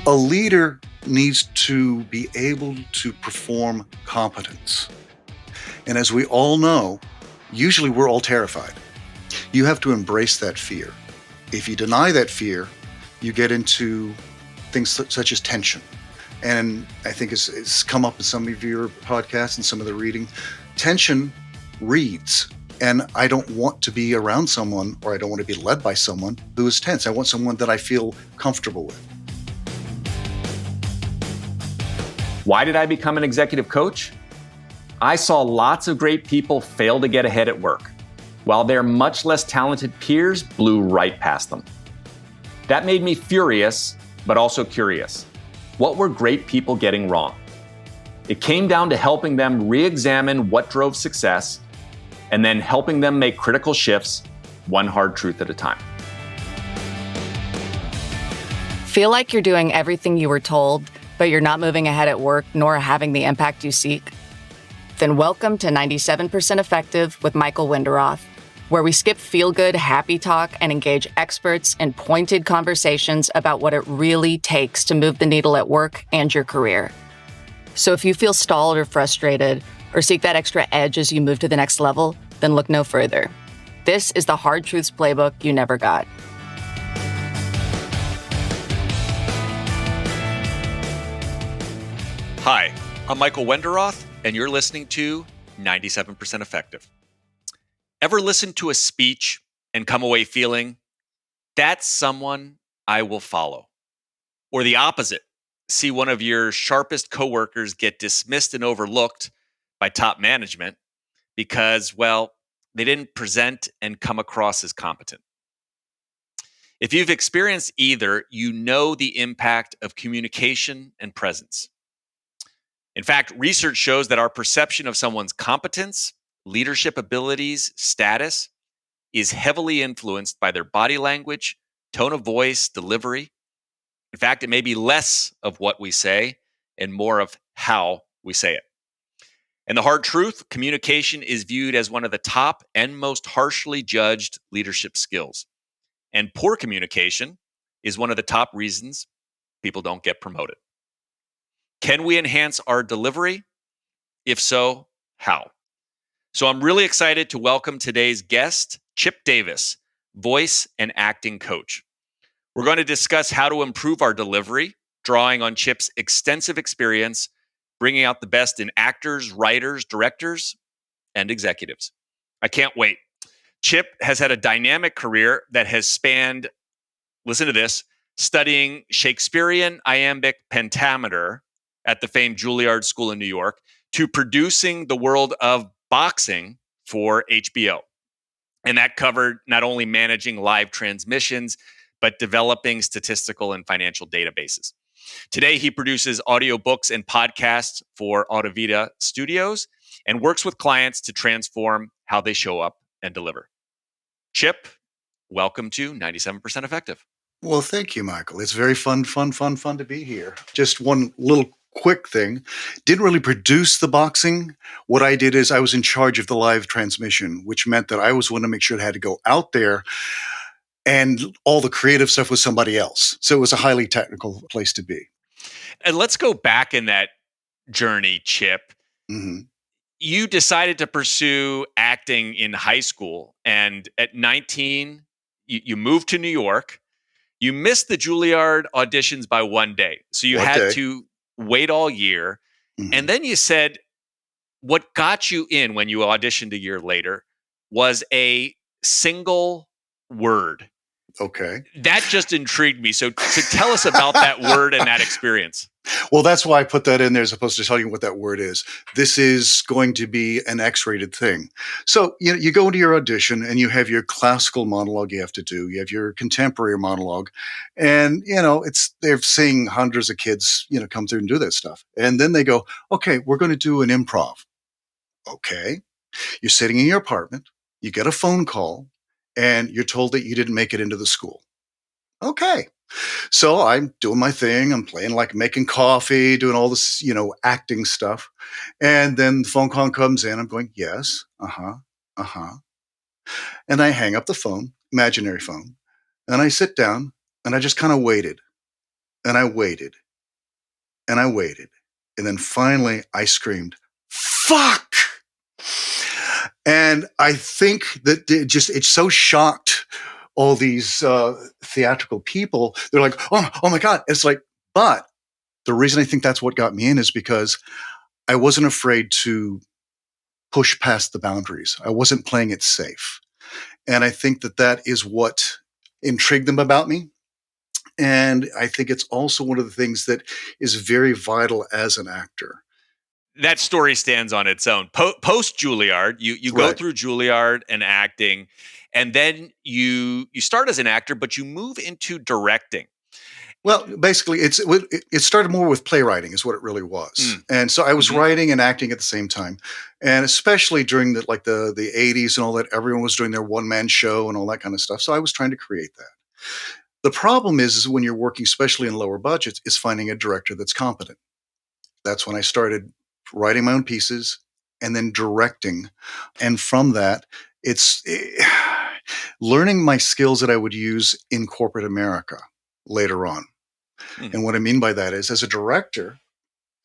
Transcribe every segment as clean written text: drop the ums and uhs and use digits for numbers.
A leader needs to be able to perform competence. And as we all know, usually we're all terrified. You have to embrace that fear. If you deny that fear, you get into things such as tension. And I think it's come up in some of your podcasts and some of the reading. Tension reads. And I don't want to be around someone, or I don't want to be led by someone who is tense. I want someone that I feel comfortable with. Why did I become an executive coach? I saw lots of great people fail to get ahead at work, while their much less talented peers blew right past them. That made me furious, but also curious. What were great people getting wrong? It came down to helping them re-examine what drove success, and then helping them make critical shifts, one hard truth at a time. Feel like you're doing everything you were told, but you're not moving ahead at work nor having the impact you seek? Then welcome to 97% Effective with Michael Winderoth, where we skip feel-good, happy talk and engage experts in pointed conversations about what it really takes to move the needle at work and your career. So if you feel stalled or frustrated, or seek that extra edge as you move to the next level, then look no further. This is the Hard Truths Playbook you never got. Hi, I'm Michael Winderoth, and you're listening to 97% Effective. Ever listen to a speech and come away feeling, that's someone I will follow? Or the opposite, see one of your sharpest coworkers get dismissed and overlooked by top management because, well, they didn't present and come across as competent. If you've experienced either, you know the impact of communication and presence. In fact, research shows that our perception of someone's competence, leadership abilities, status is heavily influenced by their body language, tone of voice, delivery. In fact, it may be less of what we say and more of how we say it. And the hard truth, communication is viewed as one of the top and most harshly judged leadership skills. And poor communication is one of the top reasons people don't get promoted. Can we enhance our delivery? If so, how? So I'm really excited to welcome today's guest, Chip Davis, voice and acting coach. We're going to discuss how to improve our delivery, drawing on Chip's extensive experience, bringing out the best in actors, writers, directors, and executives. I can't wait. Chip has had a dynamic career that has spanned, listen to this, studying Shakespearean iambic pentameter at the famed Juilliard School in New York, to producing the world of boxing for HBO. And that covered not only managing live transmissions, but developing statistical and financial databases. Today, he produces audiobooks and podcasts for Audivita Studios and works with clients to transform how they show up and deliver. Chip, welcome to 97% Effective. Well, thank you, Michael. It's very fun to be here. Just one little quick thing. Didn't really produce the boxing. What I did is I was in charge of the live transmission, which meant that I was one to make sure it had to go out there, and all the creative stuff was somebody else. So it was a highly technical place to be. And let's go back in that journey, Chip. Mm-hmm. You decided to pursue acting in high school, and at 19, you moved to New York. You missed the Juilliard auditions by one day. So you had to wait all year. Mm-hmm. And then you said, what got you in when you auditioned a year later was a single word. Okay. That just intrigued me. So tell us about that word and that experience. Well, that's why I put that in there as opposed to telling you what that word is. This is going to be an X-rated thing. So you go into your audition and you have your classical monologue you have to do. You have your contemporary monologue. And, they're seeing hundreds of kids, come through and do that stuff. And then they go, okay, we're going to do an improv. Okay. You're sitting in your apartment. You get a phone call and you're told that you didn't make it into the school. Okay. So I'm doing my thing. I'm playing, like making coffee, doing all this, acting stuff. And then the phone call comes in. I'm going, yes, And I hang up the phone, imaginary phone, and I sit down and I just kind of waited. And I waited and I waited. And then finally I screamed, fuck. And I think that it so shocked all these theatrical people. They're like, oh my God. It's like, but the reason I think that's what got me in is because I wasn't afraid to push past the boundaries. I wasn't playing it safe. And I think that that is what intrigued them about me. And I think it's also one of the things that is very vital as an actor. That story stands on its own. Post Juilliard, you go Right. through Juilliard and acting, and then you start as an actor, but you move into directing. Well, basically, it started more with playwriting, is what it really was. And so I was writing and acting at the same time, and especially during the 80s and all that, everyone was doing their one man show and all that kind of stuff. So I was trying to create that. The problem is when you're working, especially in lower budgets, is finding a director that's competent. That's when I started writing my own pieces and then directing, and from that, it's learning my skills that I would use in corporate America later on. And what I mean by that is, as a director,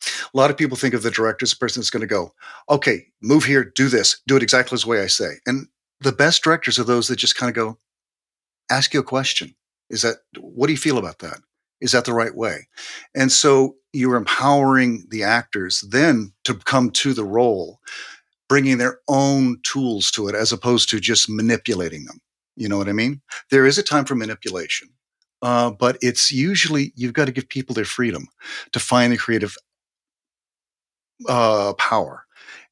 a lot of people think of the director as a person that's going to go, okay, move here, do this, do it exactly the way I say. And the best directors are those that just kind of go, ask you a question. What do you feel about that? Is that the right way? And so you're empowering the actors then to come to the role, bringing their own tools to it as opposed to just manipulating them. You know what I mean? There is a time for manipulation. But it's usually you've got to give people their freedom to find the creative power.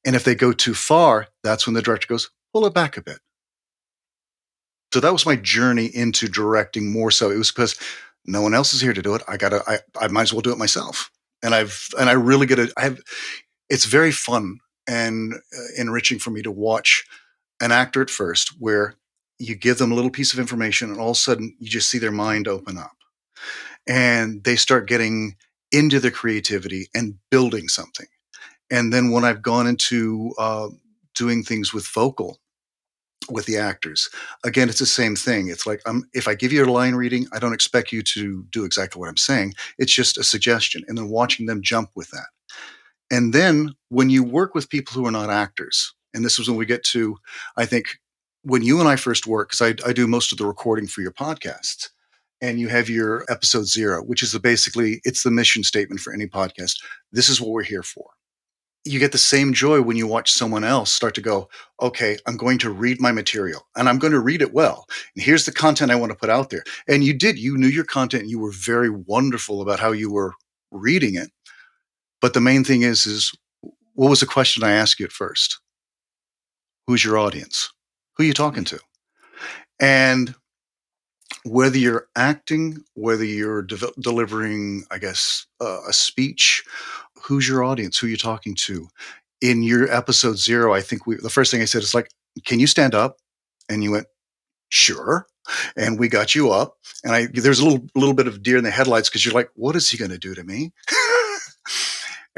And if they go too far, that's when the director goes, pull it back a bit. So that was my journey into directing more so. It was because no one else is here to do it. I might as well do it myself. And I really it's very fun and enriching for me to watch an actor at first where you give them a little piece of information and all of a sudden you just see their mind open up and they start getting into their creativity and building something. And then when I've gone into doing things with vocal with the actors, again, it's the same thing. It's like if I give you a line reading, I don't expect you to do exactly what I'm saying. It's just a suggestion, and then watching them jump with that. And then when you work with people who are not actors, and this is when we get to, I think, when you and I first work, because I do most of the recording for your podcasts, and you have your episode 0, which is basically it's the mission statement for any podcast. This is what we're here for. You get the same joy when you watch someone else start to go, okay, I'm going to read my material and I'm going to read it well. And here's the content I want to put out there. And you knew your content and you were very wonderful about how you were reading it. But the main thing is what was the question I asked you at first? Who's your audience? Who are you talking to? And whether you're acting, whether you're delivering, I guess, a speech, who's your audience? Who are you talking to? In your episode 0, I think the first thing I said is like, can you stand up? And you went, sure. And we got you up. And there's a little bit of deer in the headlights because you're like, what is he going to do to me?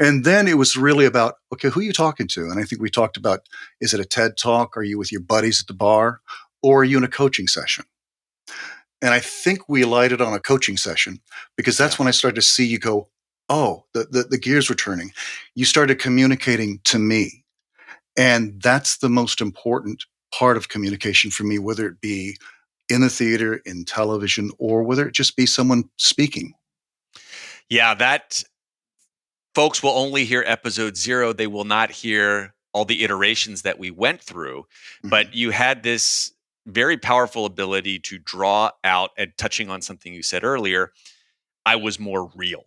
And then it was really about, okay, who are you talking to? And I think we talked about, is it a TED Talk? Are you with your buddies at the bar? Or are you in a coaching session? And I think we alighted on a coaching session because that's when I started to see you go, oh, the gears were turning. You started communicating to me. And that's the most important part of communication for me, whether it be in the theater, in television, or whether it just be someone speaking. Yeah, that folks will only hear episode 0. They will not hear all the iterations that we went through. Mm-hmm. But you had this very powerful ability to draw out, and touching on something you said earlier, I was more real.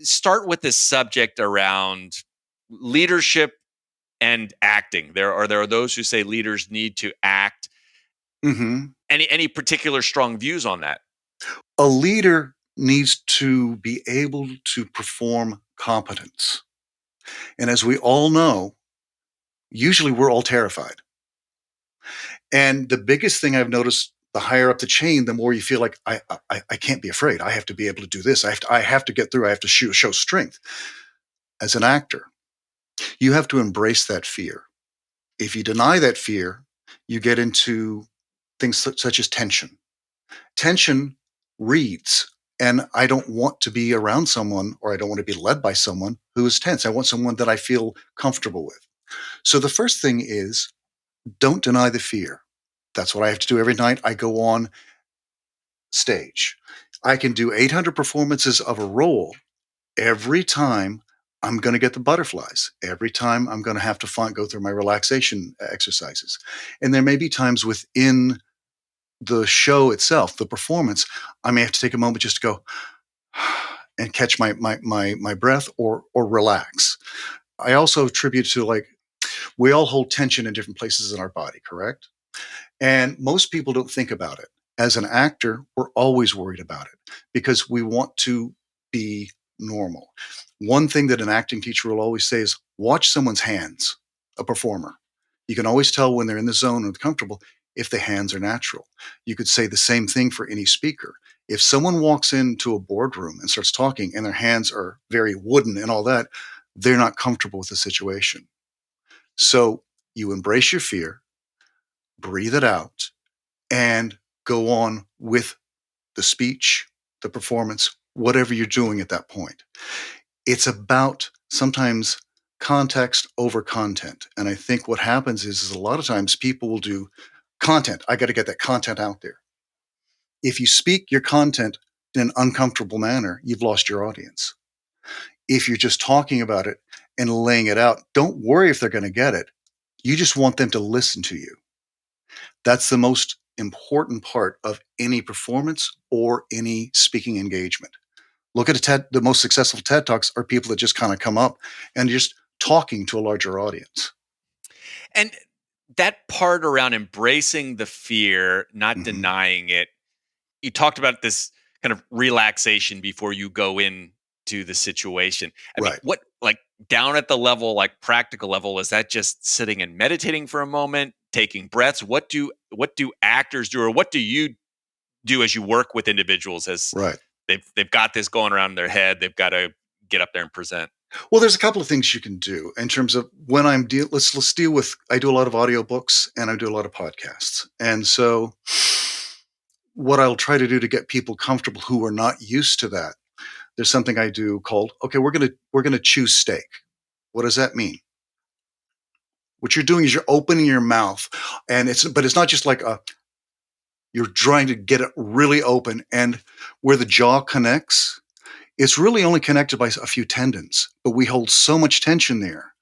Start with this subject around leadership and acting. There are those who say leaders need to act. Mm-hmm. Any particular strong views on that? A leader needs to be able to perform competence. And as we all know, usually we're all terrified. And the biggest thing I've noticed, the higher up the chain, the more you feel like I can't be afraid. I have to be able to do this. I have to get through. I have to show strength. As an actor, you have to embrace that fear. If you deny that fear, you get into things such as tension. Tension reads And I don't want to be around someone, or I don't want to be led by someone who is tense. I want someone that I feel comfortable with. So the first thing is, don't deny the fear. That's what I have to do every night I go on stage. I can do 800 performances of a role. Every time I'm going to get the butterflies. Every time I'm going to have to go through my relaxation exercises. And there may be times within the show itself, the performance, I may have to take a moment just to go and catch my breath, or relax. I also attribute to, like, we all hold tension in different places in our body, correct? And most people don't think about it. As an actor, we're always worried about it because we want to be normal. One thing that an acting teacher will always say is, watch someone's hands, a performer. You can always tell when they're in the zone and comfortable if the hands are natural. You could say the same thing for any speaker. If someone walks into a boardroom and starts talking and their hands are very wooden and all that, they're not comfortable with the situation. So you embrace your fear, breathe it out, and go on with the speech, the performance, whatever you're doing at that point. It's about sometimes context over content. And I think what happens is a lot of times people will do content. I got to get that content out there. If you speak your content in an uncomfortable manner, you've lost your audience. If you're just talking about it and laying it out, don't worry if they're going to get it. You just want them to listen to you. That's the most important part of any performance or any speaking engagement. Look at the most successful TED Talks are people that just kind of come up and just talking to a larger audience. And that part around embracing the fear, not denying it, you talked about this kind of relaxation before you go into the situation. I mean, Right. what, like, down at the level, like practical level, is that just sitting and meditating for a moment, taking breaths? What do actors do, or what do you do as you work with individuals as Right. they've got this going around in their head, they've got to get up there and present? Well, there's a couple of things you can do in terms of when I'm let's deal with, I do a lot of audiobooks and I do a lot of podcasts. And so what I'll try to do to get people comfortable who are not used to that, there's something I do called, okay, we're going to choose steak. What does that mean? What you're doing is you're opening your mouth, and it's not just like you're trying to get it really open, and where the jaw connects, it's really only connected by a few tendons, but we hold so much tension there.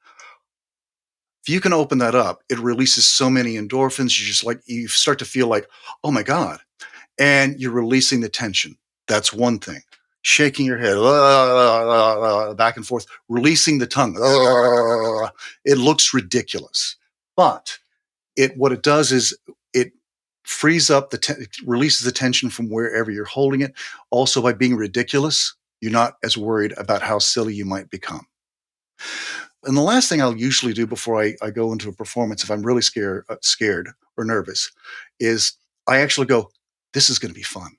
If you can open that up, it releases so many endorphins. You start to feel like, oh my God. And you're releasing the tension. That's one thing. Shaking your head back and forth, releasing the tongue. It looks ridiculous. But what it does is it frees up it releases the tension from wherever you're holding it. Also, by being ridiculous, you're not as worried about how silly you might become. And the last thing I'll usually do before I go into a performance, if I'm really scared or nervous, is I actually go, this is going to be fun.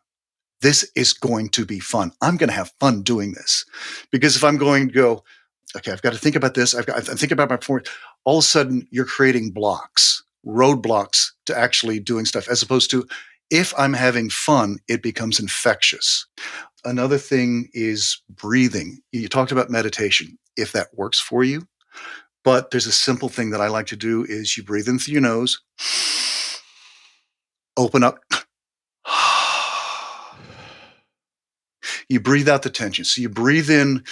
This is going to be fun. I'm going to have fun doing this. Because if I'm going to go, okay, I've got to think about this. I'm thinking about my performance. All of a sudden, you're creating roadblocks to actually doing stuff, as opposed to, if I'm having fun, it becomes infectious. Another thing is breathing. You talked about meditation, if that works for you. But there's a simple thing that I like to do is you breathe in through your nose, open up, you breathe out the tension. So you breathe in,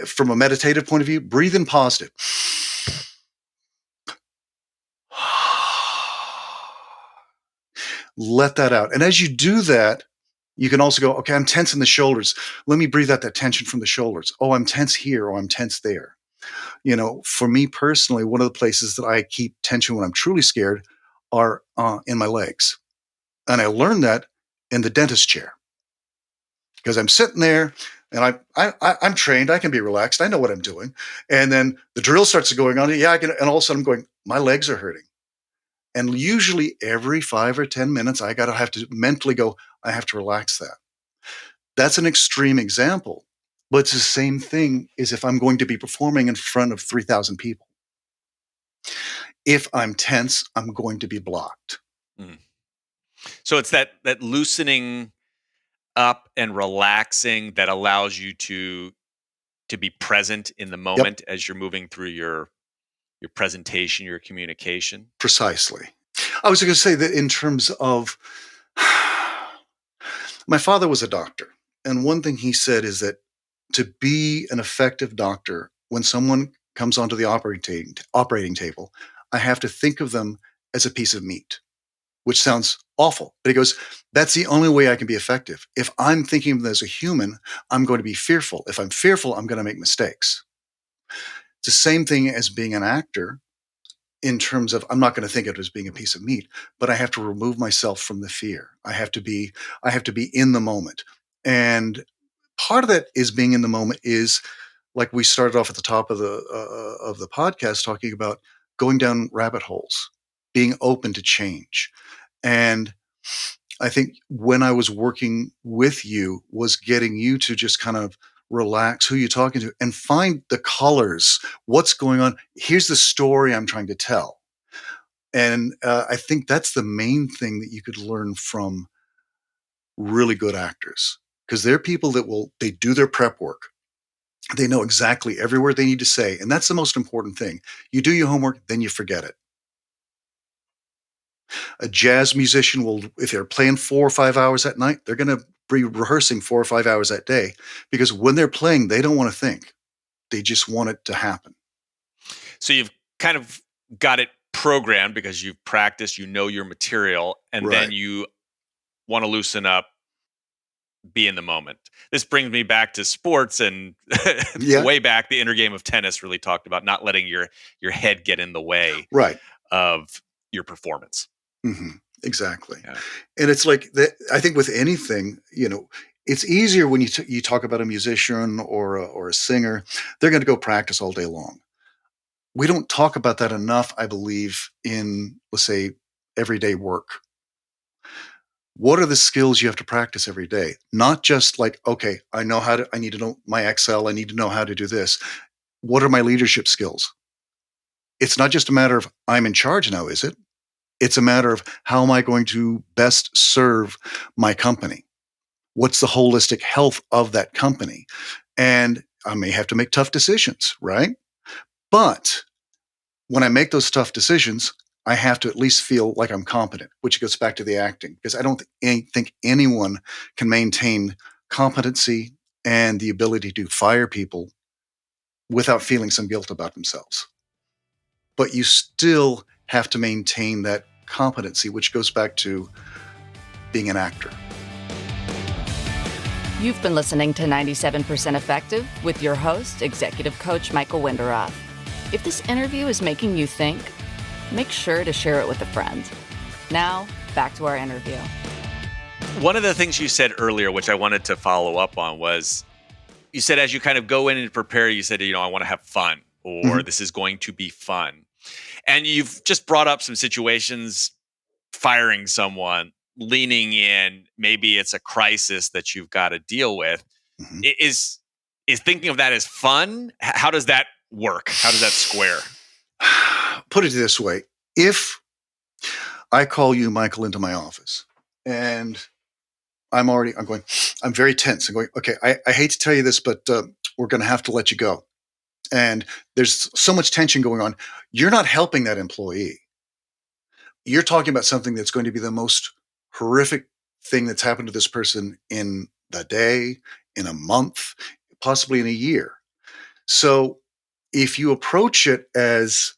from a meditative point of view, breathe in positive. Let that out. And as you do that, you can also go, okay, I'm tense in the shoulders. Let me breathe out that tension from the shoulders. Oh, I'm tense here, or I'm tense there. For me personally, one of the places that I keep tension when I'm truly scared are in my legs. And I learned that in the dentist chair, because I'm sitting there and I'm trained. I can be relaxed. I know what I'm doing. And then the drill starts going on. Yeah, I can. And all of a sudden I'm going, my legs are hurting. And usually every 5 or 10 minutes, I have to mentally go, I have to relax that. That's an extreme example, but it's the same thing as if I'm going to be performing in front of 3,000 people. If I'm tense, I'm going to be blocked. So it's that loosening up and relaxing that allows you to be present in the Yep, moment as you're moving through your presentation, your communication? precisely. I was going to say that in terms of my father was a doctor, and one thing he said is that to be an effective doctor, when someone comes onto the operating table, I have to think of them as a piece of meat, which sounds awful. But he goes, that's the only way I can be effective. If I'm thinking of them as a human, I'm going to be fearful. If I'm fearful, I'm going to make mistakes. It's the same thing as being an actor in terms of I'm not going to think of it as being a piece of meat, but I have to remove myself from the fear. I have to be in the moment. And part of that is being in the moment is like we started off at the top of the podcast talking about going down rabbit holes, being open to change. And I think when I was working with you was getting you to just kind of relax who you're talking to and find the colors, what's going on. Here's the story I'm trying to tell. And I think that's the main thing that you could learn from really good actors because they're people that they do their prep work. They know exactly every word they need to say. And that's the most important thing. You do your homework, then you forget it. A jazz musician will, if they're playing 4 or 5 hours at night, they're going to be rehearsing 4 or 5 hours that day because when they're playing, they don't want to think. They just want it to happen. So you've kind of got it programmed because you've practiced, you know your material, and then Right. you want to loosen up, be in the moment. This brings me back to sports and Yeah. way back the inner game of tennis really talked about not letting your head get in the way Right. of your performance. Hmm. Exactly. Yeah. And it's like that. I think with anything, it's easier when you talk about a musician or a singer. They're going to go practice all day long. We don't talk about that enough, I believe, in, let's say, everyday work. What are the skills you have to practice every day? Not just like, okay, I need to know my Excel. I need to know how to do this. What are my leadership skills? It's not just a matter of I'm in charge now, is it? It's a matter of how am I going to best serve my company? What's the holistic health of that company? And I may have to make tough decisions, right? But when I make those tough decisions, I have to at least feel like I'm competent, which goes back to the acting, because I don't think anyone can maintain competency and the ability to fire people without feeling some guilt about themselves. But you still have to maintain that competency, which goes back to being an actor. You've been listening to 97% Effective with your host, Executive Coach Michael Winderoth. If this interview is making you think, make sure to share it with a friend. Now, back to our interview. One of the things you said earlier, which I wanted to follow up on, was you said as you kind of go in and prepare, you said, I want to have fun, or this is going to be fun. And you've just brought up some situations, firing someone, leaning in, maybe it's a crisis that you've got to deal with. Mhm. Is thinking of that as fun? How does that work? How does that square? Put it this way. If I call you, Michael, into my office and I'm very tense. I'm going, okay, I hate to tell you this, but we're going to have to let you go. And there's so much tension going on. You're not helping that employee. You're talking about something that's going to be the most horrific thing that's happened to this person in the day, in a month, possibly in a year. So if you approach it as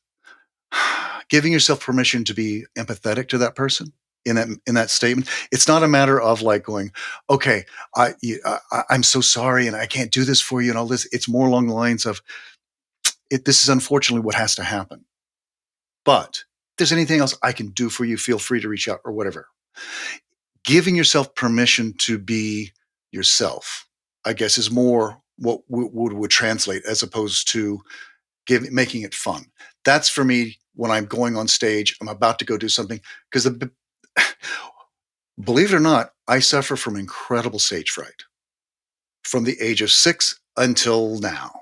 giving yourself permission to be empathetic to that person in that statement, it's not a matter of like going, okay, I'm so sorry and I can't do this for you and all this. It's more along the lines of this is unfortunately what has to happen. But if there's anything else I can do for you, feel free to reach out or whatever. Giving yourself permission to be yourself, I guess, is more what would translate as opposed to making it fun. That's for me when I'm going on stage, I'm about to go do something. Because believe it or not, I suffer from incredible stage fright from the age of 6 until now.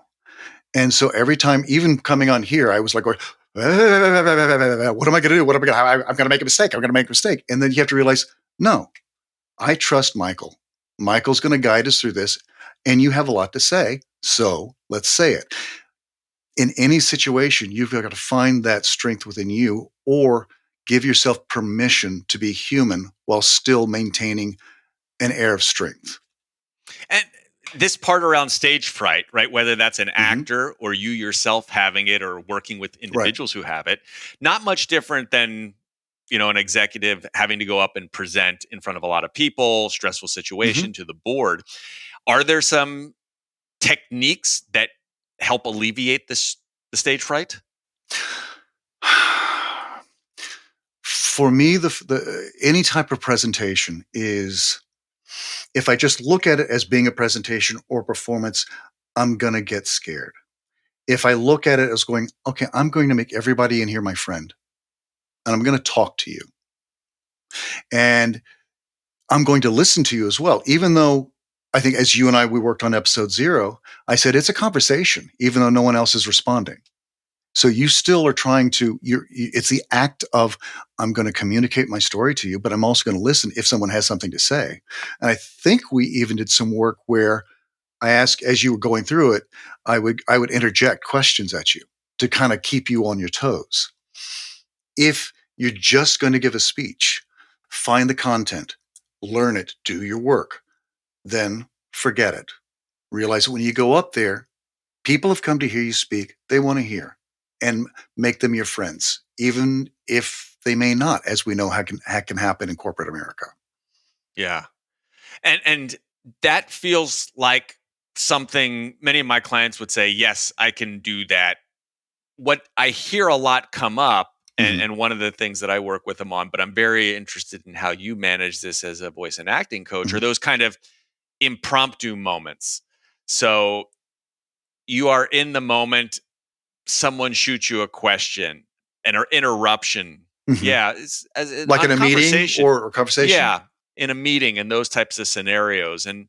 And so every time, even coming on here, I was like, going, what am I going to do? I'm going to make a mistake. I'm going to make a mistake. And then you have to realize, no, I trust Michael. Michael's going to guide us through this, and you have a lot to say, so let's say it. In any situation, you've got to find that strength within you, or give yourself permission to be human while still maintaining an air of strength. And this part around stage fright, right? Whether that's an actor or you yourself having it or working with individuals who have it, not much different than, an executive having to go up and present in front of a lot of people, stressful situation to the board. Are there some techniques that help alleviate the stage fright? For me, the any type of presentation is, if I just look at it as being a presentation or performance, I'm going to get scared. If I look at it as going, okay, I'm going to make everybody in here my friend, and I'm going to talk to you, and I'm going to listen to you as well, even though I think, as you and I, we worked on episode 0, I said it's a conversation, even though no one else is responding. So you still are trying to, it's the act of, I'm going to communicate my story to you, but I'm also going to listen if someone has something to say. And I think we even did some work where I asked, as you were going through it, I would interject questions at you to kind of keep you on your toes. If you're just going to give a speech, find the content, learn it, do your work, then forget it. Realize that when you go up there, people have come to hear you speak. They want to hear, and make them your friends, even if they may not, as we know how can happen in corporate America. Yeah. And that feels like something many of my clients would say, yes, I can do that. What I hear a lot come up, and one of the things that I work with them on, but I'm very interested in how you manage this as a voice and acting coach, are those kind of impromptu moments. So you are in the moment, someone shoots you a question, an interruption. Yeah. Like in a meeting or conversation? Yeah. In a meeting and those types of scenarios. And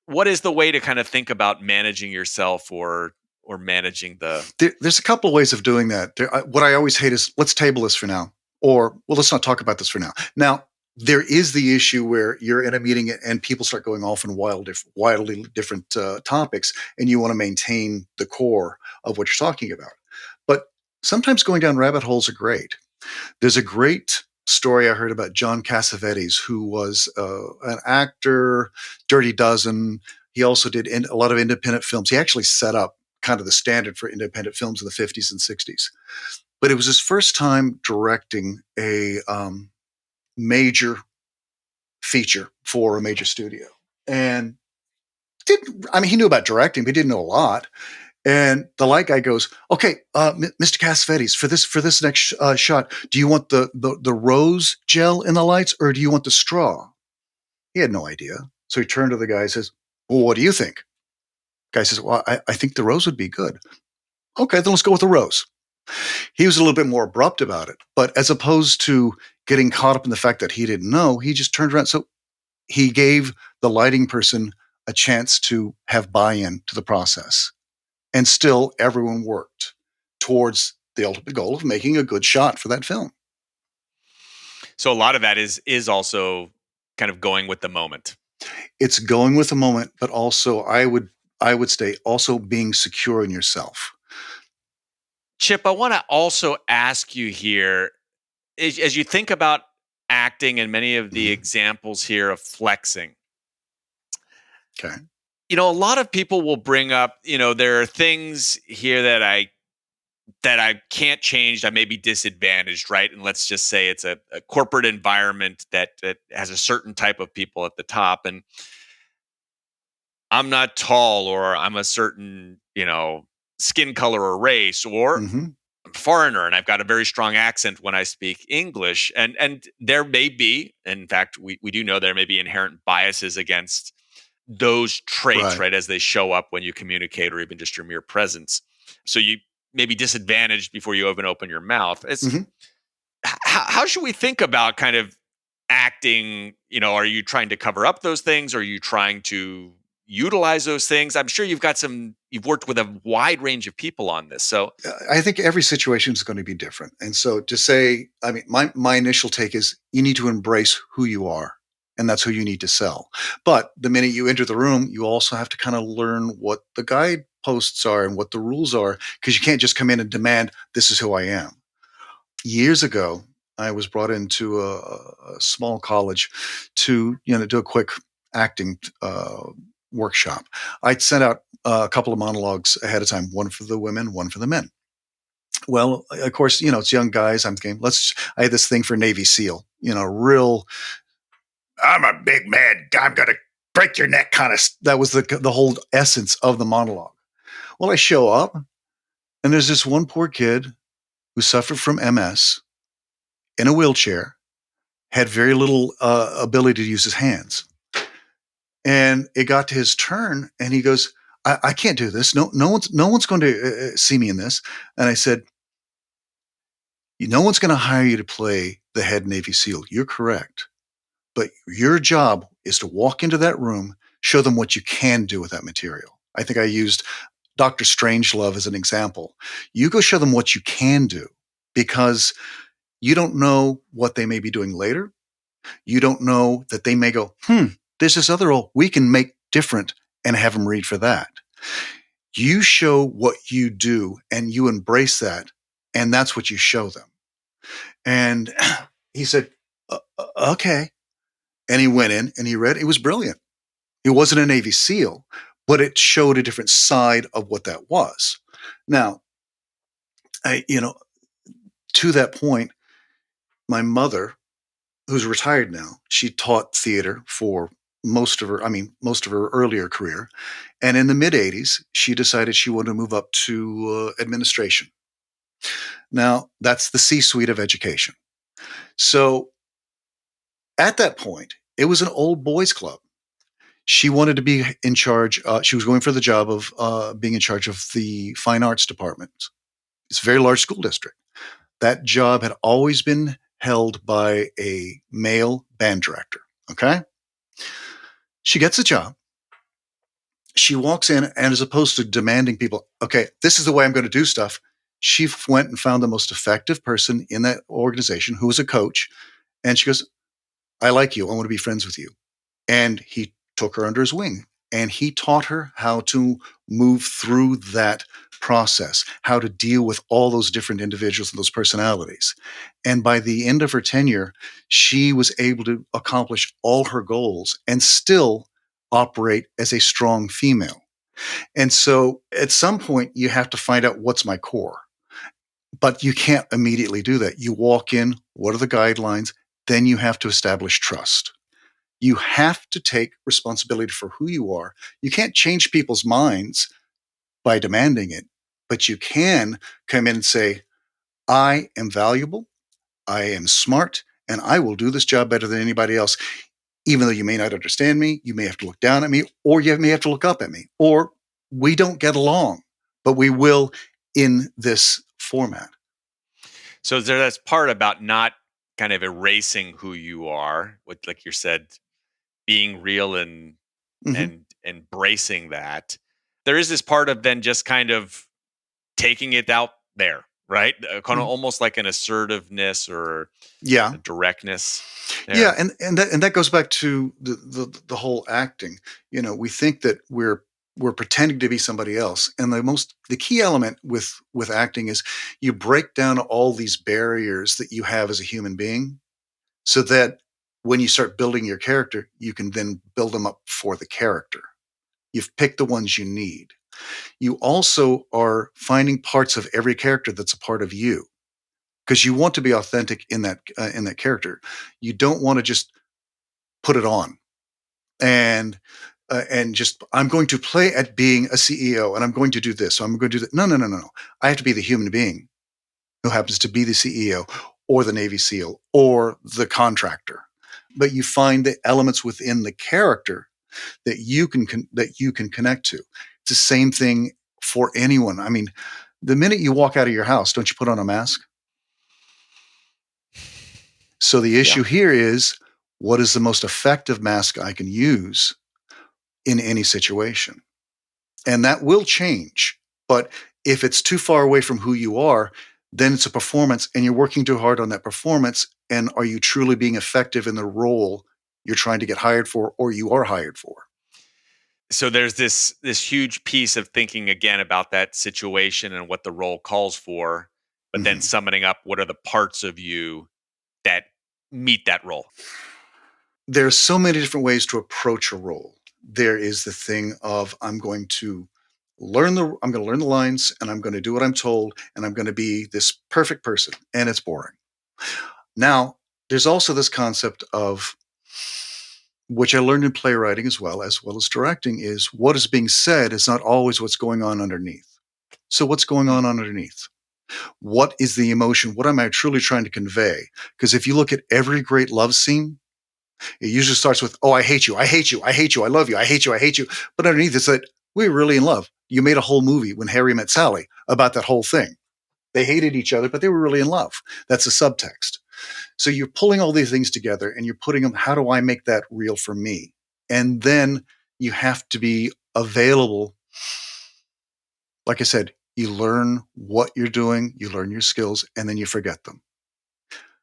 what is the way to kind of think about managing yourself or managing the... There's a couple of ways of doing that. What I always hate is, let's table this for now, or, well, let's not talk about this for now. Now, there is the issue where you're in a meeting and people start going off in wildly different topics, and you want to maintain the core of what you're talking about. But sometimes going down rabbit holes are great. There's a great story I heard about John Cassavetes, who was an actor, Dirty Dozen. He also did a lot of independent films. He actually set up kind of the standard for independent films in the 50s and 60s. But it was his first time directing a major feature for a major studio. And he knew about directing, but he didn't know a lot. And the light guy goes, okay, Mr. Cassavetes, for this next shot, do you want the rose gel in the lights, or do you want the straw? He had no idea. So he turned to the guy and says, well, what do you think? The guy says, well, I think the rose would be good. Okay, then let's go with the rose. He was a little bit more abrupt about it, but as opposed to getting caught up in the fact that he didn't know, he just turned around. So he gave the lighting person a chance to have buy-in to the process. And still, everyone worked towards the ultimate goal of making a good shot for that film. So a lot of that is also kind of going with the moment. It's going with the moment, but also I would say also being secure in yourself. Chip, I want to also ask you here, as you think about acting and many of the examples here of flexing. Okay. A lot of people will bring up, there are things here that I can't change. I may be disadvantaged, right? And let's just say it's a corporate environment that has a certain type of people at the top, and I'm not tall, or I'm a certain, skin color or race, or I'm a foreigner and I've got a very strong accent when I speak English. And there may be, in fact, we do know there may be inherent biases against those traits, right, as they show up when you communicate, or even just your mere presence. So you may be disadvantaged before you even open your mouth. How should we think about kind of acting? Are you trying to cover up those things? Are you trying to utilize those things? I'm sure you've worked with a wide range of people on this. So I think every situation is going to be different. And so to say, my initial take is, you need to embrace who you are and that's who you need to sell. But the minute you enter the room, you also have to kind of learn what the guideposts are and what the rules are, because you can't just come in and demand, this is who I am. Years ago, I was brought into a small college to do a quick acting workshop. I'd sent out a couple of monologues ahead of time, one for the women, one for the men. Well, of course, it's young guys. I'm thinking, I had this thing for Navy SEAL, real, I'm a big man, I'm going to break your neck kind of, that was the whole essence of the monologue. Well, I show up and there's this one poor kid who suffered from MS in a wheelchair, had very little ability to use his hands. And it got to his turn and he goes, I can't do this. No one's going to see me in this. And I said, no one's going to hire you to play the head Navy SEAL. You're correct. But your job is to walk into that room, show them what you can do with that material. I think I used Dr. Strangelove as an example. You go show them what you can do, because you don't know what they may be doing later. You don't know that they may go, there's this other role we can make different, and have them read for that. You show what you do and you embrace that, and that's what you show them. And he said, okay. And he went in and he read. It was brilliant. It wasn't a Navy SEAL, but it showed a different side of what that was. Now, to that point, my mother, who's retired now, she taught theater for most of her earlier career. And in the mid 80s, she decided she wanted to move up to administration. Now, that's the C-suite of education. So at that point, it was an old boys club. She wanted to be in charge. She was going for the job of being in charge of the fine arts department. It's a very large school district. That job had always been held by a male band director. Okay. She gets a job. She walks in, and as opposed to demanding people, okay, this is the way I'm going to do stuff, she went and found the most effective person in that organization who was a coach. And she goes, I like you. I want to be friends with you. And he took her under his wing, and he taught her how to move through that process, how to deal with all those different individuals and those personalities. And by the end of her tenure, she was able to accomplish all her goals and still operate as a strong female. And so at some point, you have to find out, what's my core? But you can't immediately do that. You walk in, what are the guidelines? Then you have to establish trust. You have to take responsibility for who you are. You can't change people's minds by demanding it, but you can come in and say, I am valuable, I am smart, and I will do this job better than anybody else. Even though you may not understand me, you may have to look down at me, or you may have to look up at me, or we don't get along, but we will in this format. So there's part about not kind of erasing who you are, with, like you said, being real and embracing that. There is this part of then just kind of taking it out there, right? Kind of almost like an assertiveness or a directness. Yeah, and that goes back to the whole acting. We think that we're pretending to be somebody else, and the key element with acting is you break down all these barriers that you have as a human being, so that when you start building your character, you can then build them up for the character. You've picked the ones you need. You also are finding parts of every character that's a part of you, because you want to be authentic in that character. You don't want to just put it on and just, I'm going to play at being a CEO and I'm going to do this. So I'm going to do that. No. I have to be the human being who happens to be the CEO or the Navy SEAL or the contractor. But you find the elements within the character that you can connect to. It's the same thing for anyone. I mean, the minute you walk out of your house, don't you put on a mask? So the issue here is, what is the most effective mask I can use in any situation? And that will change. But if it's too far away from who you are, then it's a performance, and you're working too hard on that performance. And are you truly being effective in the role you're trying to get hired for or you are hired for. So there's this huge piece of thinking again about that situation and what the role calls for, but then Mhm. summoning up what are the parts of you that meet that role. There's so many different ways to approach a role. There is the thing of I'm going to learn the lines and I'm going to do what I'm told and I'm going to be this perfect person and it's boring. Now, there's also this concept of which I learned in playwriting as well as directing is what is being said is not always what's going on underneath. So what's going Mm. on underneath? What is the emotion? What am I truly trying to convey? Because if you look at every great love scene, it usually starts with, "Oh, I hate you. I hate you. I hate you. I love you. I hate you. I hate you." But underneath it's that we're really in love. You made a whole movie When Harry Met Sally about that whole thing. They hated each other, but they were really in love. That's the subtext. So you're pulling all these things together and you're putting them, how do I make that real for me? And then you have to be available. Like I said, you learn what you're doing, you learn your skills, and then you forget them.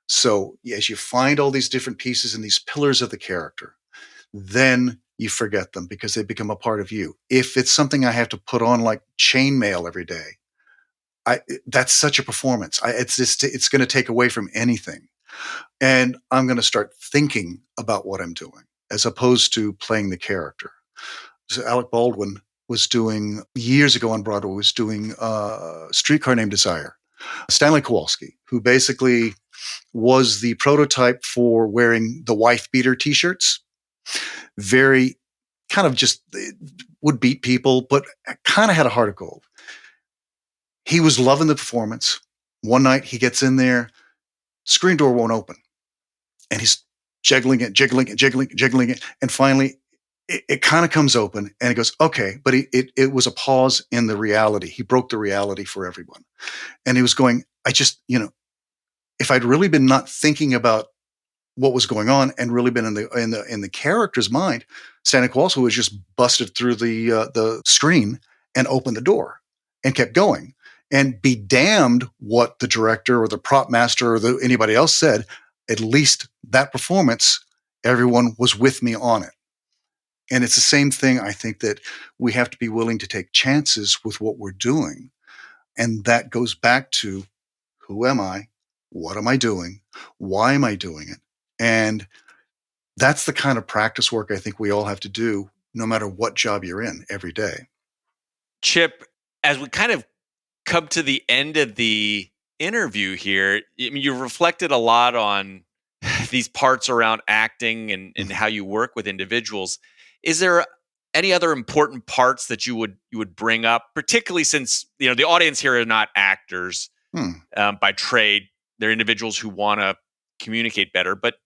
So as you find all these different pieces and these pillars of the character, then you forget them because they become a part of you. If it's something I have to put on like chainmail every day, that's such a performance. It's going to take away from anything. And I'm going to start thinking about what I'm doing as opposed to playing the character. So Alec Baldwin was doing years ago on Broadway was doing Streetcar Named Desire. Stanley Kowalski, who basically was the prototype for wearing the wife beater T-shirts, very kind of just would beat people, but kind of had a heart of gold. He was loving the performance. One night he gets in there, screen door won't open, and he's jiggling it, jiggling it, jiggling it, jiggling it, and finally it kind of comes open and he goes, okay, but it was a pause in the reality. He broke the reality for everyone. And he was going, I just, if I'd really been not thinking about what was going on and really been in the character's mind, Stanley Kowalski was just busted through the screen and opened the door and kept going. And be damned what the director or the prop master or anybody else said. At least that performance, everyone was with me on it. And it's the same thing. I think that we have to be willing to take chances with what we're doing. And that goes back to who am I? What am I doing? Why am I doing it? And that's the kind of practice work I think we all have to do, no matter what job you're in every day. Chip, as we kind of come to the end of the interview here, I mean, you've reflected a lot on these parts around acting and how you work with individuals. Is there any other important parts that you would bring up, particularly since the audience here are not actors Hmm. by trade? They're individuals who want to communicate better. But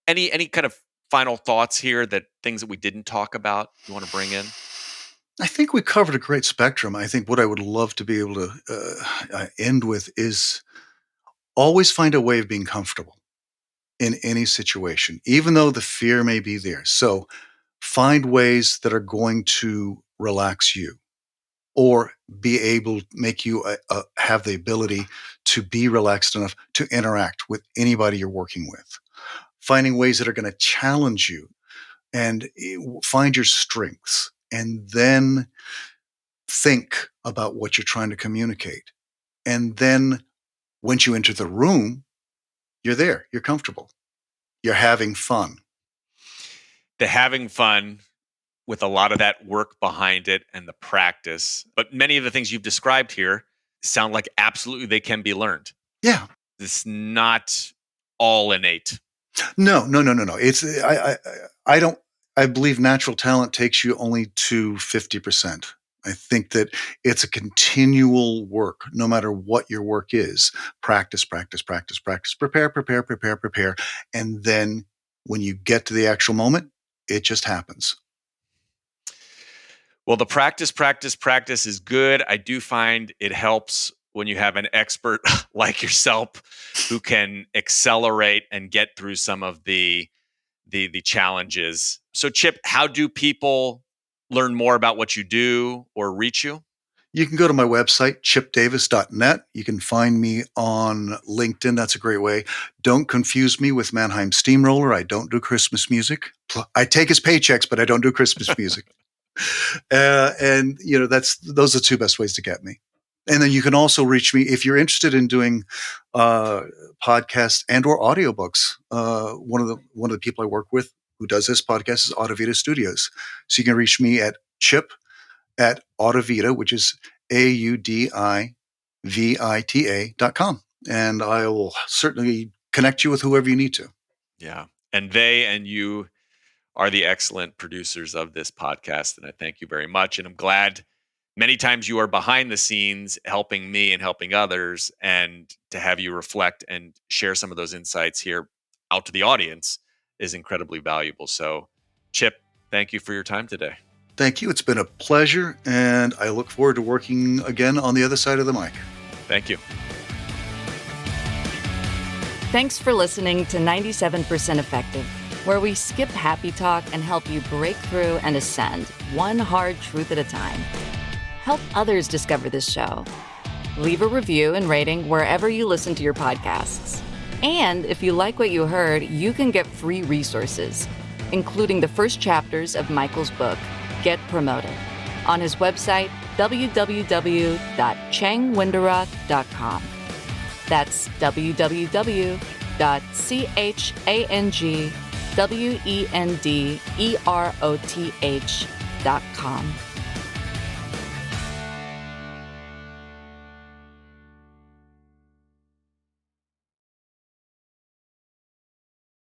any kind of final thoughts here, that things that we didn't talk about you want to bring in? I think we covered a great spectrum. I think what I would love to be able to end with is always find a way of being comfortable in any situation, even though the fear may be there. So find ways that are going to relax you or be able to make you have the ability to be relaxed enough to interact with anybody you're working with. Finding ways that are going to challenge you and find your strengths and then think about what you're trying to communicate. And then once you enter the room, you're there, you're comfortable, you're having fun. The having fun with a lot of that work behind it and the practice. But many of the things you've described here sound like absolutely they can be learned. Yeah. It's not all innate. No, no, no, no, no. I don't. I believe natural talent takes you only to 50%. I think that it's a continual work, no matter what your work is. Practice, practice, practice, practice. Prepare, prepare, prepare, prepare, and then when you get to the actual moment, it just happens. Well, the practice, practice, practice is good. I do find it helps when you have an expert like yourself who can accelerate and get through some of the challenges. So, Chip, how do people learn more about what you do or reach you? You can go to my website, chipdavis.net. You can find me on LinkedIn. That's a great way. Don't confuse me with Mannheim Steamroller. I don't do Christmas music. I take his paychecks, but I don't do Christmas music. And those are the two best ways to get me. And then you can also reach me if you're interested in doing podcasts and or audiobooks. One of the people I work with who does this podcast is Audivita Studios. So you can reach me at chip@audivita, which is AUDIVITA.com. And I will certainly connect you with whoever you need to. Yeah. And they and you are the excellent producers of this podcast. And I thank you very much. And I'm glad many times you are behind the scenes helping me and helping others. And to have you reflect and share some of those insights here out to the audience is incredibly valuable. So, Chip, thank you for your time today. Thank you. It's been a pleasure. And I look forward to working again on the other side of the mic. Thank you. Thanks for listening to 97% Effective, where we skip happy talk and help you break through and ascend one hard truth at a time. Help others discover this show. Leave a review and rating wherever you listen to your podcasts. And if you like what you heard, you can get free resources, including the first chapters of Michael's book, Get Promoted, on his website, www.changwenderoth.com. That's www.changwenderoth.com.